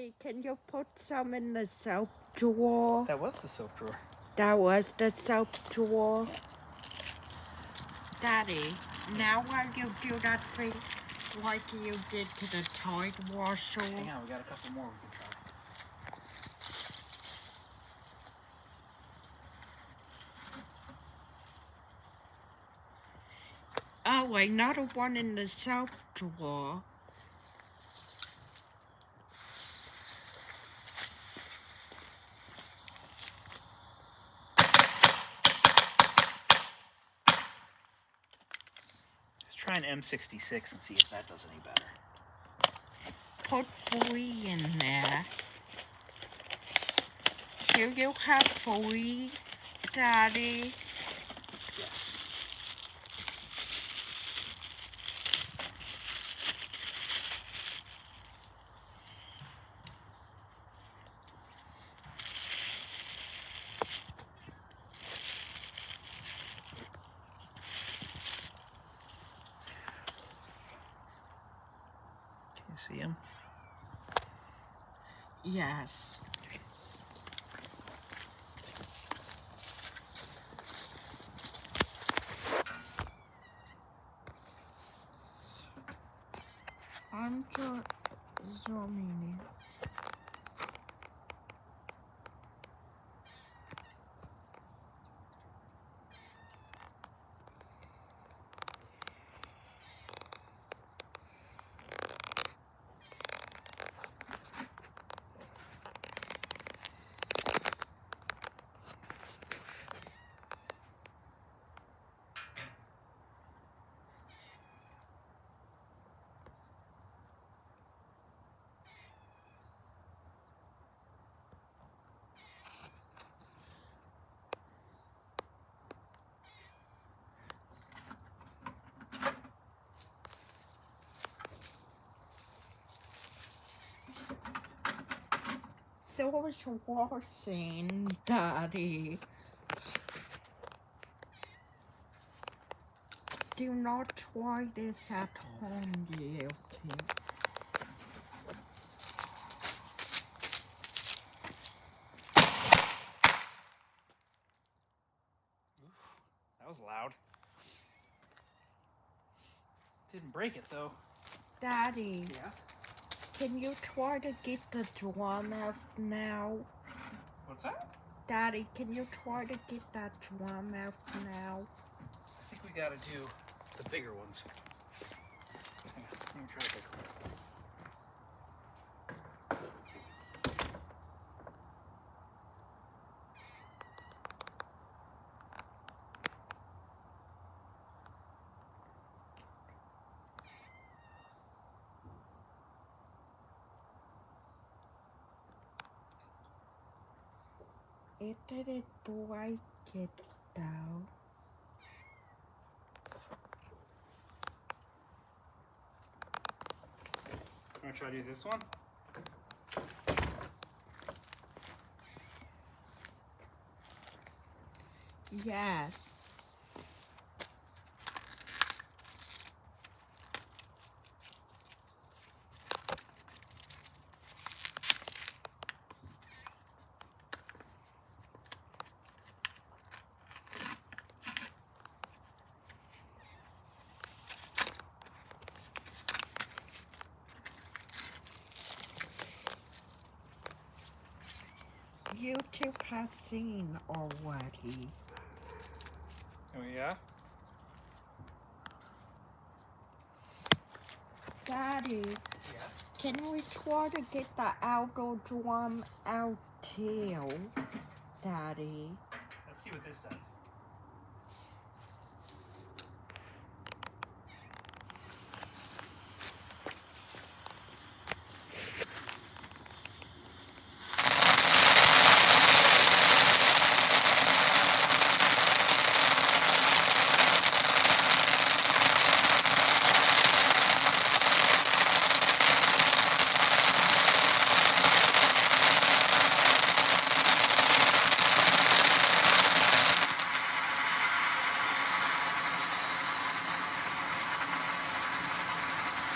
Daddy, can you put some in the soap drawer? That was the soap drawer. That was the soap drawer. Daddy, now while you do that thing like you did to the Tide washer. Hang on, we got a couple more we can try. Oh, wait, not a one in the soap drawer. Let's try an M66 and see if that does any better. Put 3 in there. Do you have 3, Daddy? Yes. Can you see him? Yes. I'm just zooming in. So it's washing, Daddy. Do not try this at home, you two. That was loud. Didn't break it though. Daddy, Yes? can you try to get the drum out now? What's that? Daddy, can you try to get that drum out now? I think we gotta do the bigger ones. Hang on, let me try the bigger one. It didn't break it though. I'm gonna try to do this one. Yes. YouTube has seen already. Oh yeah? Daddy, Yeah. can we try to get the outdoor drum out too? Daddy. Let's see what this does.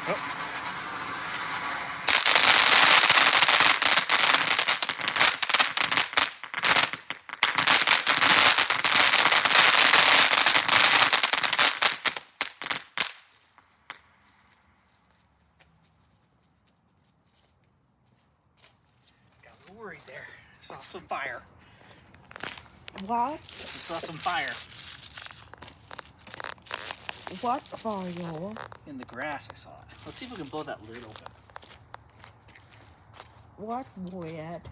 Oh. saw some fire. What? I saw some fire. What fire? In the grass, I saw it. Let's see if we can blow that lid open. What lid?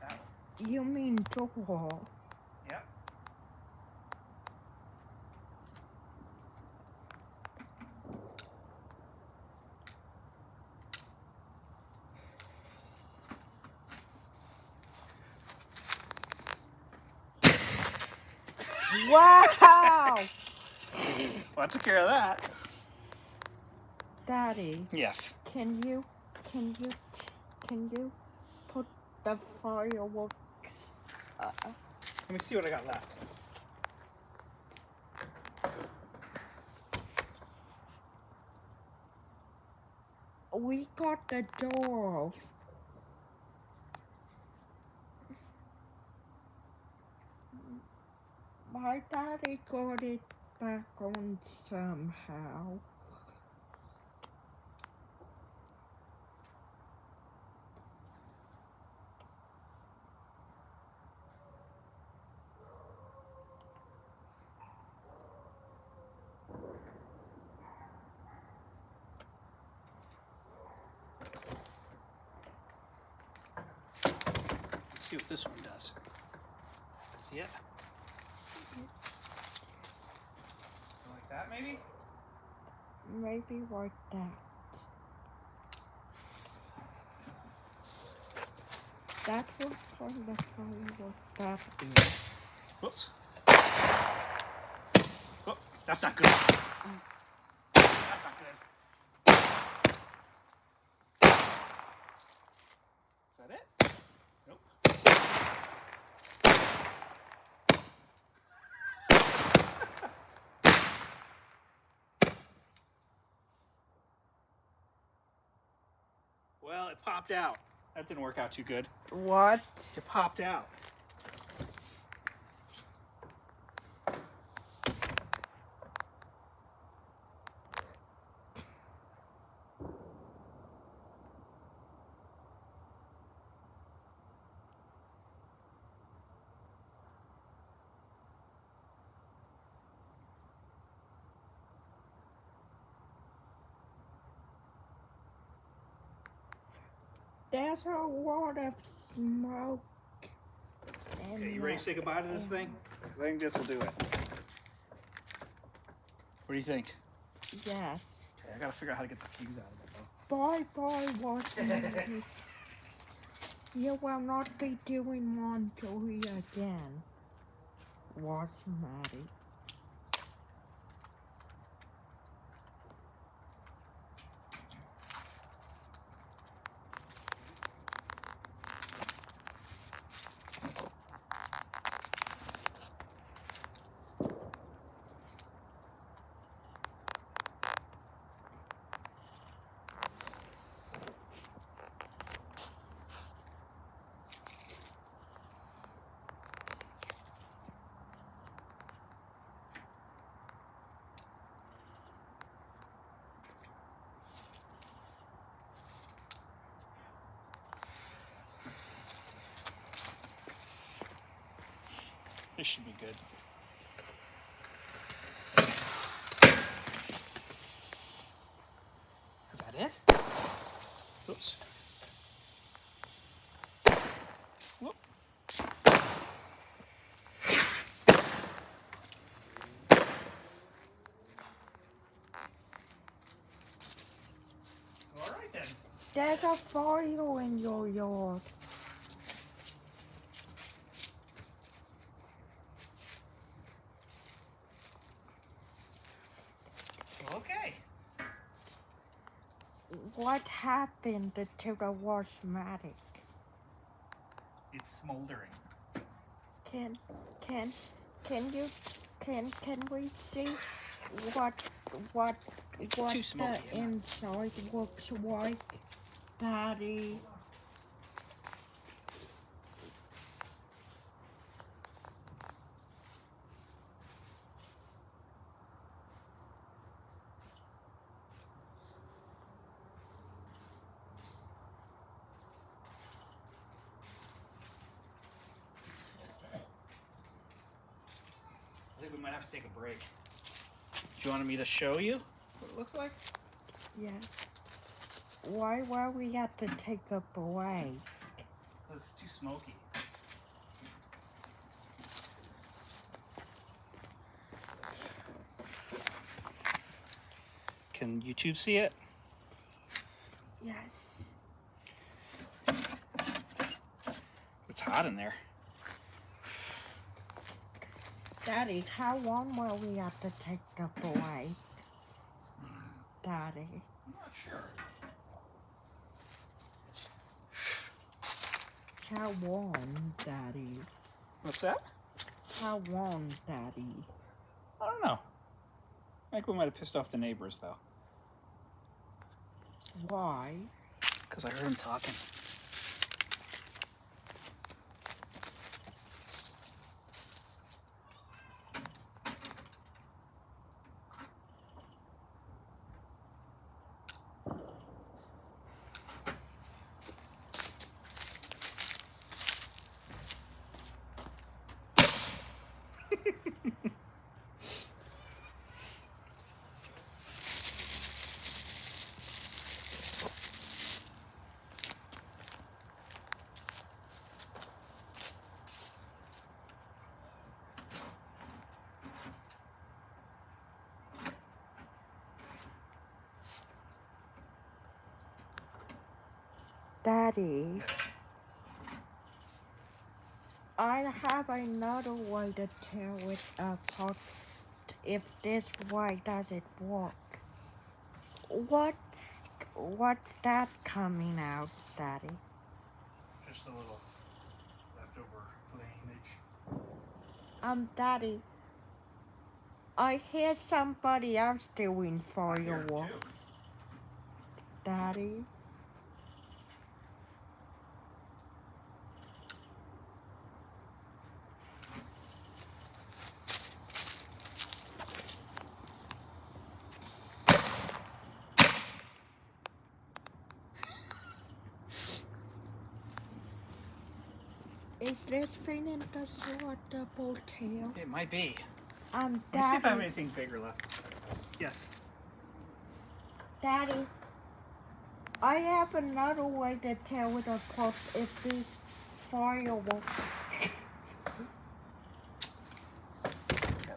That one. You mean door? Yep. Wow! Well, I took care of that. Daddy, Yes. can you put the fireworks? Let me see what I got left. We got the door off. My daddy got it back on somehow. Let's see what this one does. See it? Like that, maybe? Maybe like that. That was kind of firework that big. Whoops. Oh, that's not good. That's not good. Is that it? Nope. Well, it popped out. That didn't work out too good. What? It popped out. There's a lot of smoke. Okay, you ready to say goodbye to this thing? 'Cause I think this will do it. What do you think? Yes. Okay, I gotta figure out how to get the fuse out of it though. Bye-bye, Watson. You will not be doing laundry again. What's Maddie? This should be good. Is that it? Oops. Whoop. All right then. There's a fire in your yard. Okay. What happened to the Washmatic? It's smoldering. Can we see what too smoky, the inside looks like, Daddy? think we might have to take a break. Do you want me to show you what it looks like? Yeah. Why we have to take a break? Because it's too smoky. Can YouTube see it? Yes. It's hot in there. Daddy, how long will we have to take the break? Daddy. I'm not sure. How long, Daddy? What's that? How long, Daddy? I don't know. I think we might have pissed off the neighbors, though. Why? Because I heard him talking. Daddy, I have another way to tell it apart if this way doesn't work. What's that coming out, Daddy? Just a little leftover flameage. Daddy, I hear somebody else doing fireworks. Daddy? Is this thing in the sortable tail? It might be. Let me see if I have Daddy, anything bigger left. Yes. Daddy, I have another way to tell it apart if these fireworks.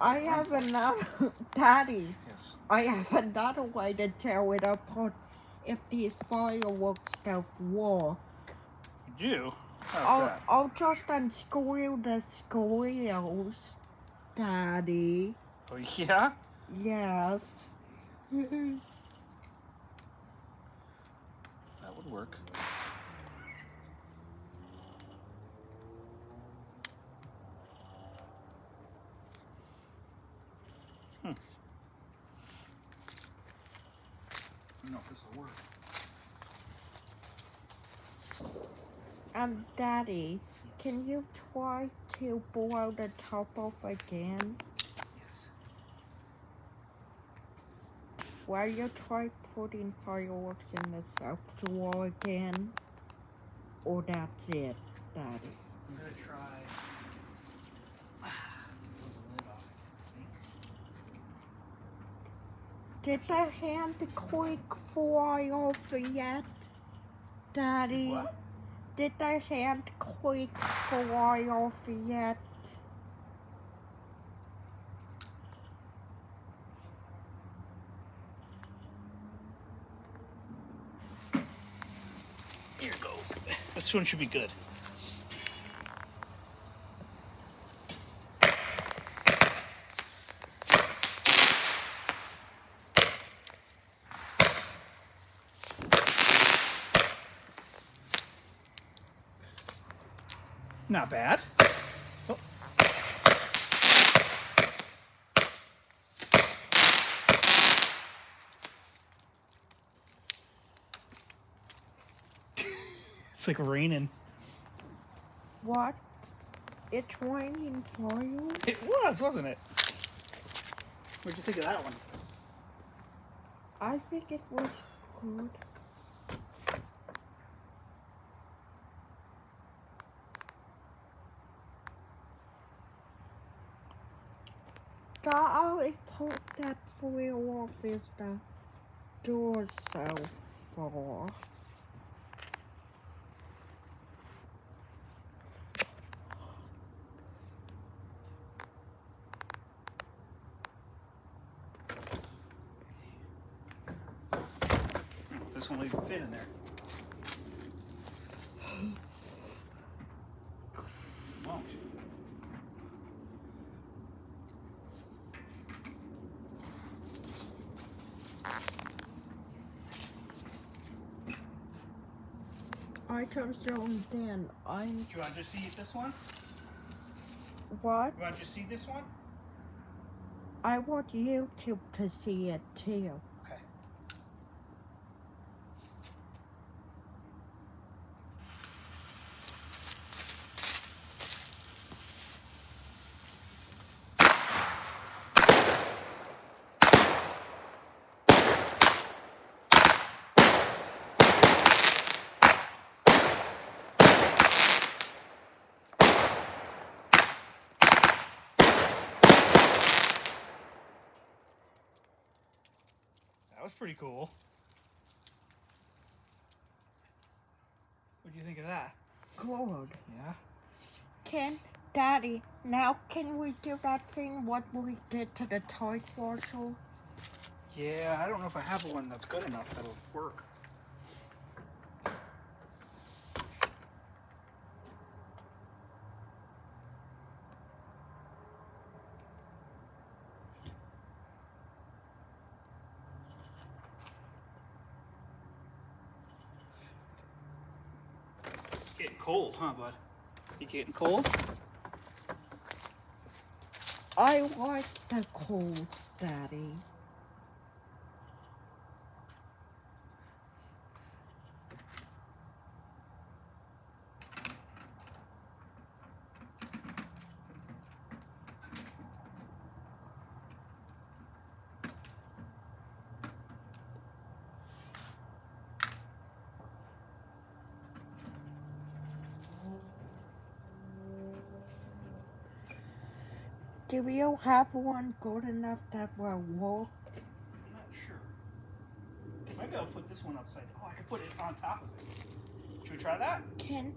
I have another, Daddy, Yes. I have another way to tell it apart if these fireworks don't work. You do? How's that? I'll just unscrew the squeals, Daddy. Oh, yeah? Yes. That would work. I don't know if this will work. Daddy, can you try to blow the top off again? Yes. Will you try putting fireworks in the soap drawer again? Or that's it, Daddy? I'm going to try. Pull the lid off, I think. Did the hand quick fly off yet, Daddy? What? Did the hand quick fly off yet? Here goes. This one should be good. Not bad. Oh. It's like raining. What? It's raining for you? It was, wasn't it? What'd you think of that one? I think it was good. only part that flew off is the door so far. This one will even fit in there. Won't. Items zone then. Do you want to just see this one? What? You want to just see this one? I want YouTube to see it too. Okay. That was pretty cool. What do you think of that? Good. Yeah? Daddy, now can we do that thing what we did to the toy washer? Yeah, I don't know if I have one that's good enough that'll work. Getting cold, huh, bud? You getting cold? I like the cold, Daddy. Do you have one good enough that will work? I'm not sure. Maybe I'll put this one upside. Oh, I can put it on top of it. Should we try that? Can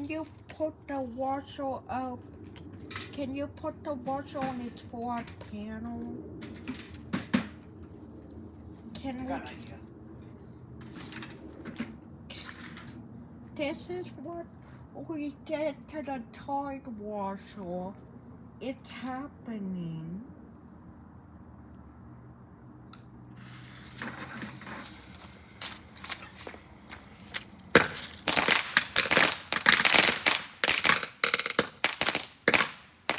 you put the washer up? Can you put the washer on its flat panel? Can we? Got an idea. This is what we did to the toy washer. It's happening.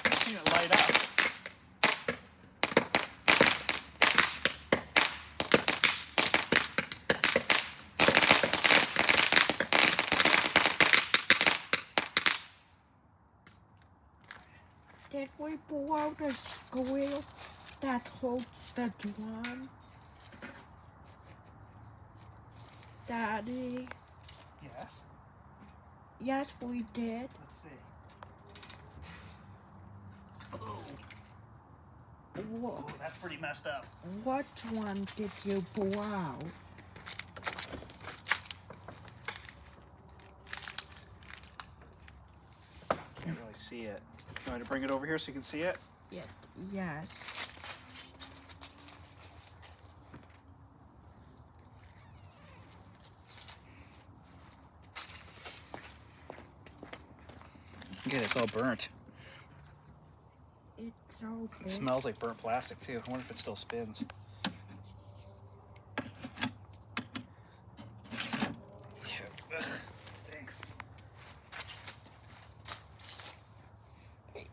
I've seen it light up. Did we blow the screw that holds the drum? Daddy? Yes. Yes, we did. Let's see. Wha- Oh, that's pretty messed up. What one did you blow? Can't really see it. You want me to bring it over here so you can see it? Yes. Yeah, it's all burnt. It's so big. It smells like burnt plastic too. I wonder if it still spins. Yeah. Stinks.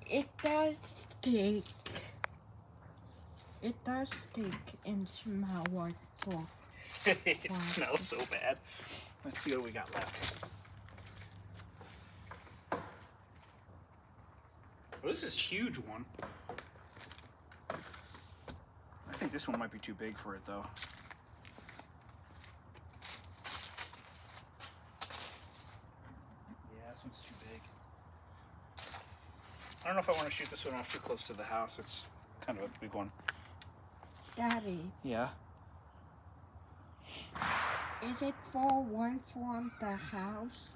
It does stink. It does stink and smell like pork. It smells so bad. Let's see what we got left. Oh, this is a huge one. I think this one might be too big for it though. Yeah, this one's too big. I don't know if I want to shoot this one off too close to the house. It's kind of a big one. Daddy, Yeah. is it far away from the house?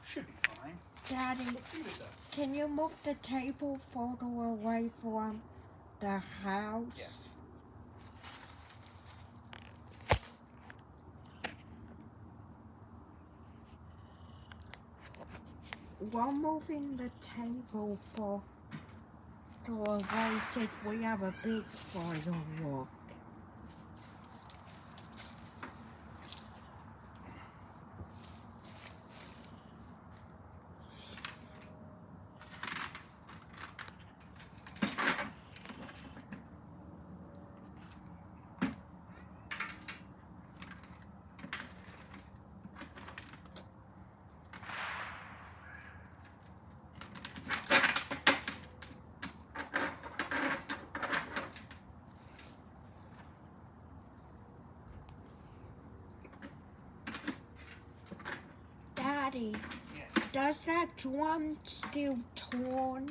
Should be fine. Daddy, Let's see what it does. can you move the table further away from the house? Yes. We're moving the table for away since we have a big firework. Daddy, Yeah. does that drum still torn?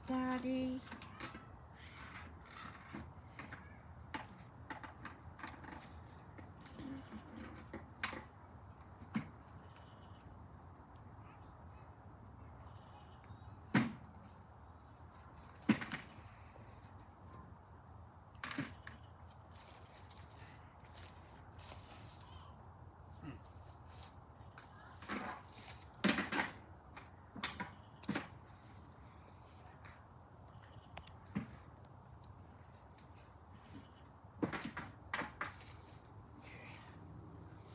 Daddy?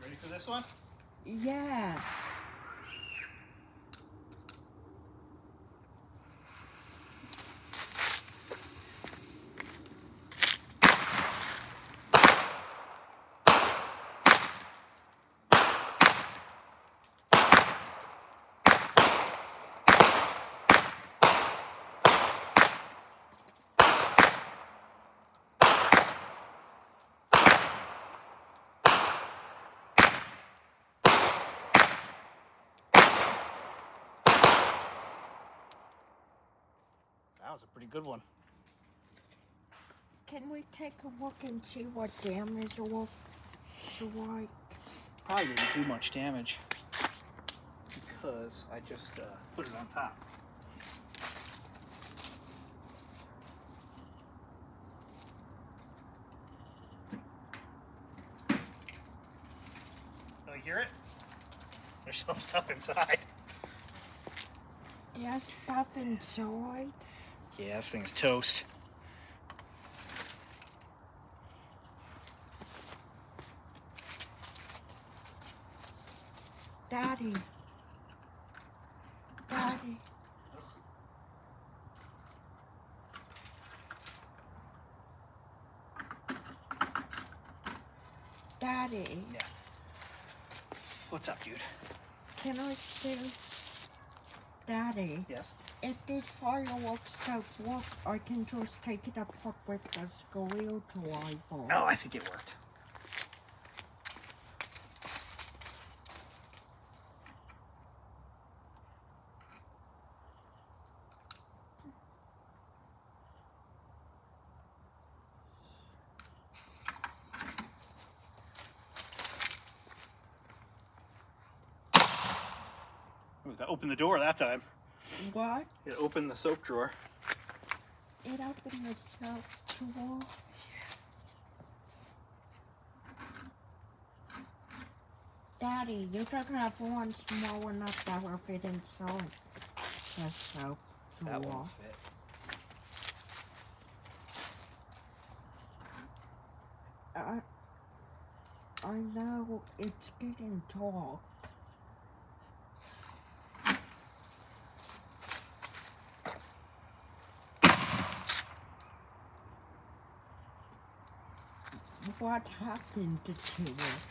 Ready for this one? Yes. That was a pretty good one. Can we take a look and see what damage it looks like? Probably didn't do much damage because I just put it on top. Oh, you hear it? There's still stuff inside. There's stuff inside. Yeah, this thing's toast. Daddy. Daddy. Daddy. Yeah. What's up, dude? Can I still... Daddy, Yes? if these fireworks don't work, I can just take it apart with the screwdriver. Oh, I think it worked. Ooh, that opened the door that time. What? It opened the soap drawer. It opened the soap drawer. Daddy, you don't have one small enough that will fit inside the soap That drawer. won't fit. I know it's getting dark. What happened to it?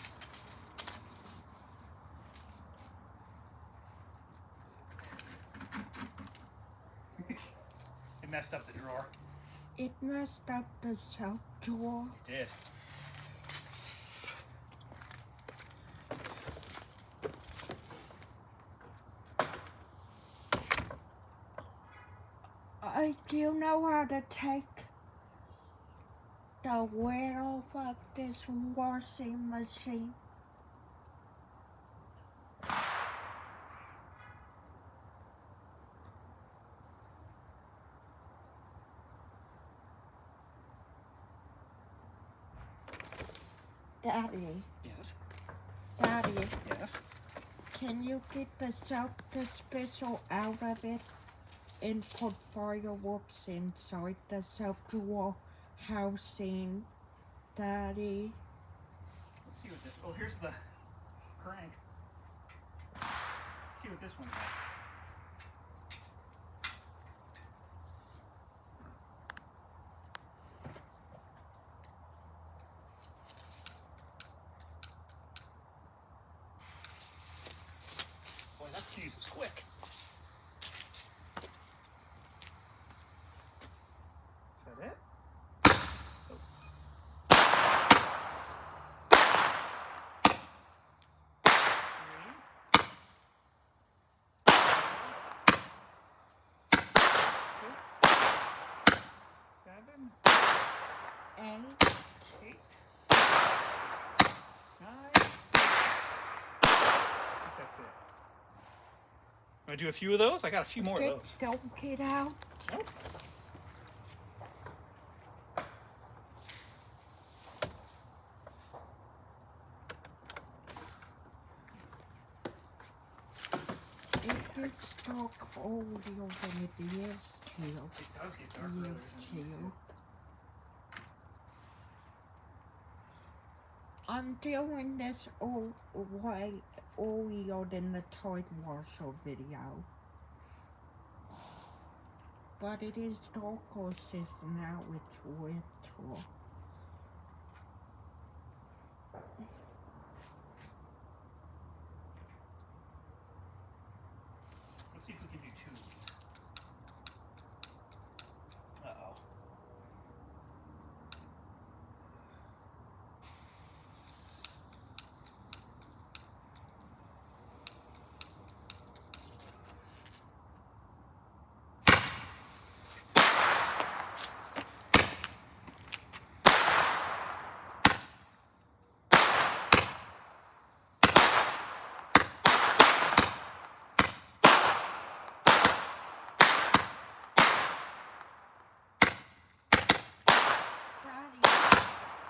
It messed up the drawer. It messed up the soap drawer. It did. I Do you know how to take the lid off of this washing machine? Daddy, Yes. Daddy, Yes. can you get the soap dispenser out of it and put fireworks inside the soap drawer housing, Daddy? Let's see what this. Oh, here's the crank. Let's see what this one does. Boy, that fuse is quick. Is that it? Seven, 8. 8, 9. I think that's it. Want to do a few of those? I got a few more of those. Don't get out. Nope. It gets dark earlier than it used to. It does get dark earlier than it used to. I'm doing this way earlier than the Tide Washer video. But it is darker since now it's winter. Let's see if we can do 2 of these. Uh-oh.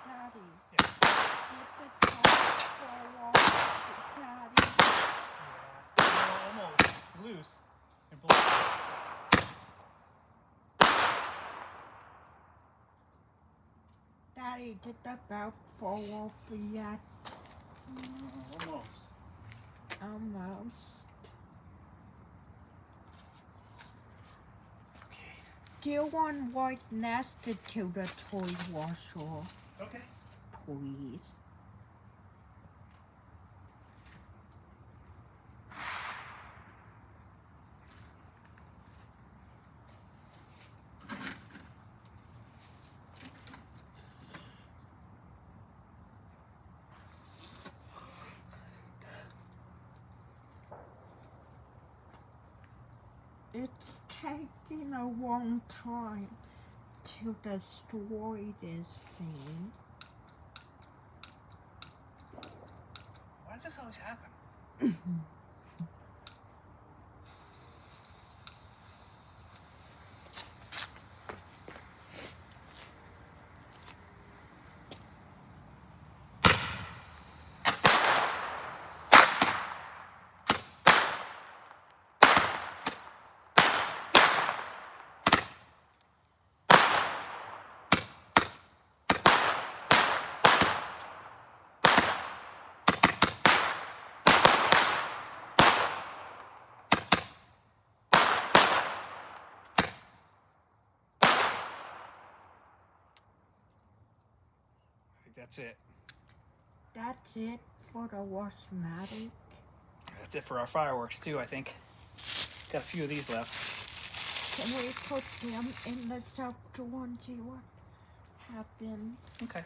Daddy, Yes. did the tide fall off, Daddy? Yeah. Almost. It's loose. And black. Daddy, did the belt fall off yet? Almost. Almost. Okay. Do you want white nested to the toy washer, Okay. please? It's taking a long time to destroy this thing. Why does this always happen? That's it. That's it for the Washmatic. That's it for our fireworks too, I think. Got a few of these left. Can we put them in the soap drawer and see what happens? Okay.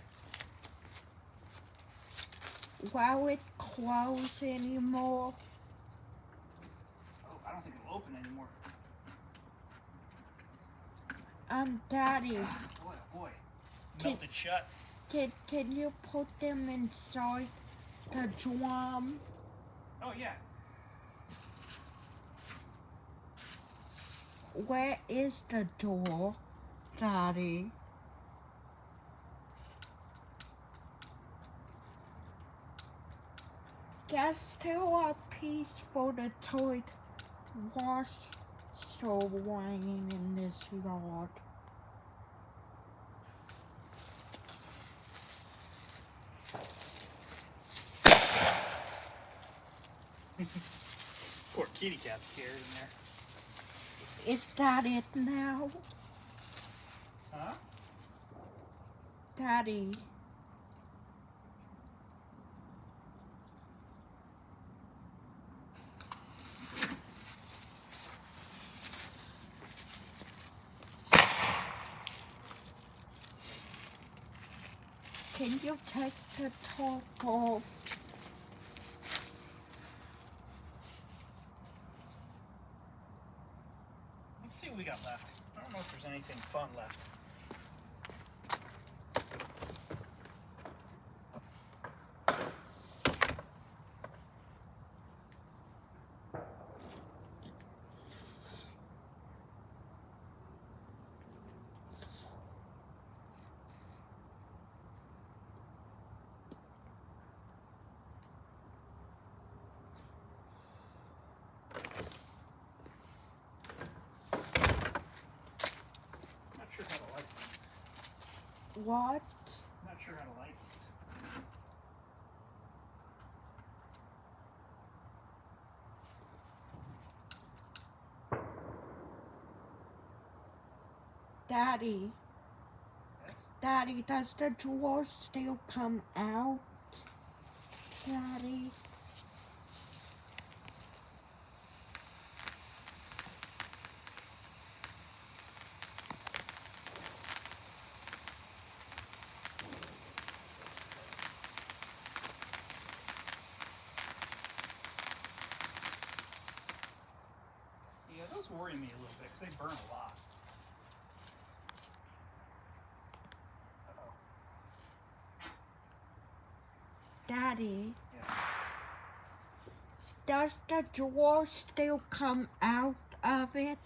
Will it close anymore? Oh, I don't think it'll open anymore. Daddy, Boy, oh boy. It's Can- melted shut. can you put them inside the drum? Oh, yeah. Where is the door, Daddy? There's still a piece for the toy wash so rain in this yard. Poor kitty cat's scared in there. Is that it now? Huh? Daddy, can you take the top off? Let's see what we got left. I don't know if there's anything fun left. Not sure how to light these. What? Not sure how to light these. Daddy, Yes? Daddy, does the drawer still come out? Daddy? Yeah, those worry me a little bit because they burn a lot. Uh-oh. Daddy, Yes. does the drawer still come out of it?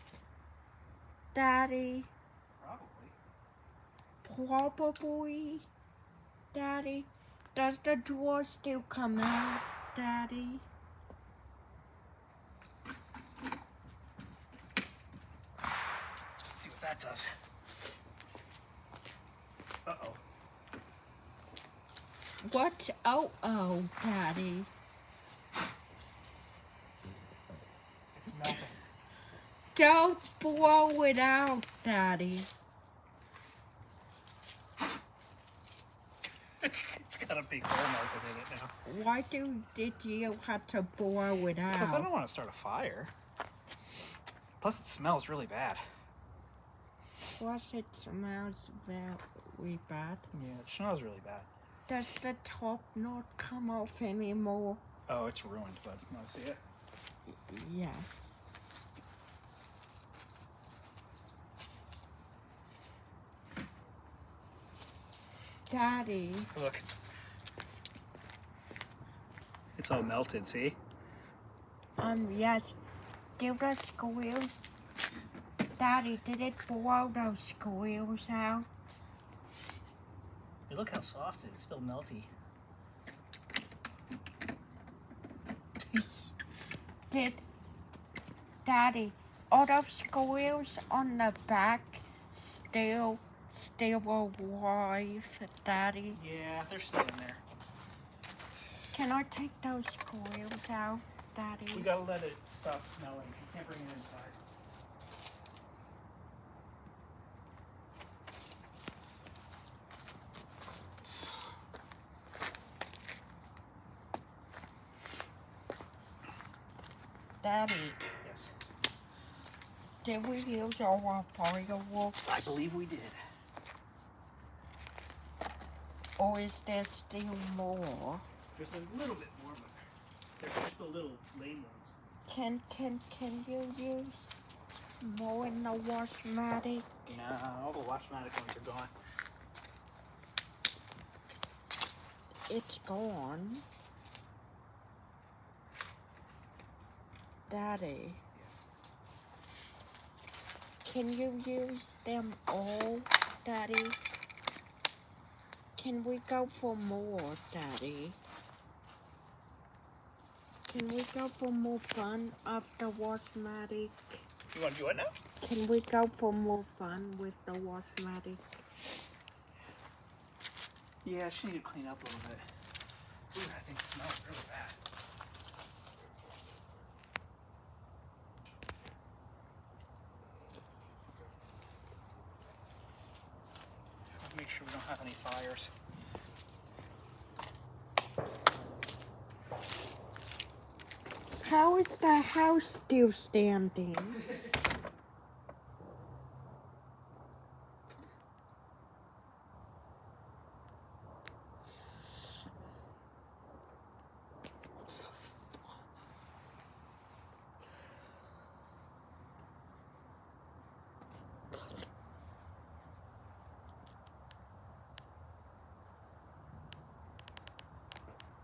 Daddy? Probably. Probably. Daddy, does the drawer still come out, Daddy? Let's see what that does. Uh-oh. What? Oh, Daddy. It's melting. Don't blow it out, Daddy. It's got a big hole melted in it now. Why did you have to blow it Because I out? don't want to start a fire. Plus, it smells really bad. Plus, it smells very bad. Yeah, it smells really bad. Does the top not come off anymore? Oh, it's ruined, but you want to see it? Yes. Daddy, Look. It's all melted, see? yes. Did the squeals? Daddy, did it blow those squeals out? Hey, look how soft it is. It's still melty. Did Daddy, all those squeals on the back still alive, Daddy? Yeah, they're still in there. Can I take those squeals out, Daddy? We gotta let it stop smelling. You can't bring it inside. Daddy, Yes. did we use all our fireworks? I believe we did. Or is there still more? There's a little bit more, but they're just the little lame ones. Can you use More in the Washmatic. Nah, all the Washmatic ones are gone. It's gone. Daddy, Yes. can you use them all, Daddy? Can we go for more, Daddy? Can we go for more fun of the Washmatic? You want to do it now? Can we go for more fun with the Washmatic? Yeah, she need to clean up a little bit. Ooh, that thing smells really bad. Let's make sure we don't have any fires. How is the house still standing?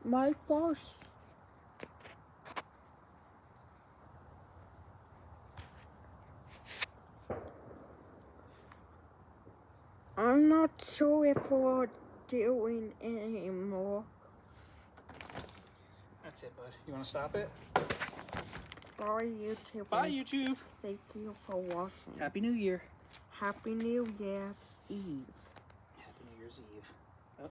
My first. I'm not sure if we're doing anymore. That's it, bud. You want to stop it? Bye, YouTube. Bye, YouTube. Thank you for watching. Happy New Year. Happy New Year's Eve.